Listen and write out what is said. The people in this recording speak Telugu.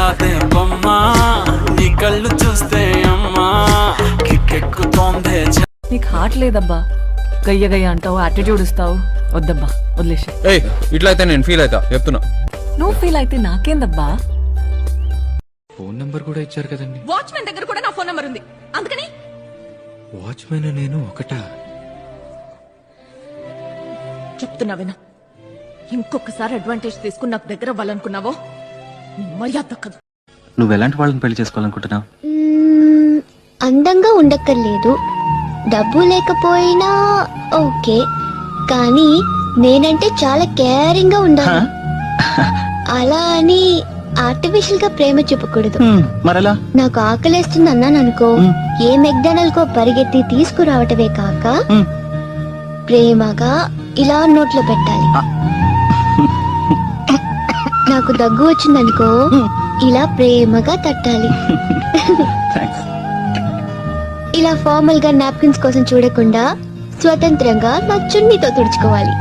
కాదే బొమ్మ నీ కళ్ళు చూస్తే అమ్మా కిక్కెక్కుతోందే. నీకు హార్ట్ లేదబ్బా, గయ్య గయ్య అంటావు, యాటిట్యూడ్ ఇస్తావు. వద్దబ్బా, వదిలేసి. ఇట్లా అయితే నేను ఫీల్ అవుతా చెప్తున్నా. నువ్వు ఫీల్ అయితే నాకేందబ్బా. ఫోన్ నంబర్ కూడా ఇచ్చారు కదండి. వాచ్మెన్ దగ్గర కూడా నా ఫోన్ నంబర్ ఉంది, అందుకని వాచ్మెన్ నేను ఒకటా? చెప్తున్నా వినా, ఇంకొకసారి అడ్వాంటేజ్ తీసుకుని నాకు దగ్గర అవ్వాలనుకున్నావో మర్యాద దక్కదు. నువ్వు ఎలాంటి వాళ్ళని పెళ్లి చేసుకోవాలనుకుంటున్నావు? అందంగా ఉండక్కర్లేదు, డబ్బు లేకపోయినా ఓకే, కానీ నేనంటే చాలా కేరింగ్ గా ఉండాలి. అలా అని ఆర్టిఫిషియల్ గా ప్రేమ చూపకూడదు. మరలా నాకు ఆకలేస్తుంది అన్నాను అనుకో, ఏ మెక్డానల్డ్ కో పరిగెత్తి తీసుకురావటమే కాక ప్రేమగా ఇలా నోట్లో పెట్టాలి. నాకు దగ్గు వచ్చిందనుకో, ఇలా ప్రేమగా తట్టాలి. ఇలా ఫార్మల్ గా నాప్కిన్స్ కోసం చూడకుండా స్వతంత్రంగా నా చున్నీతో తుడుచుకోవాలి.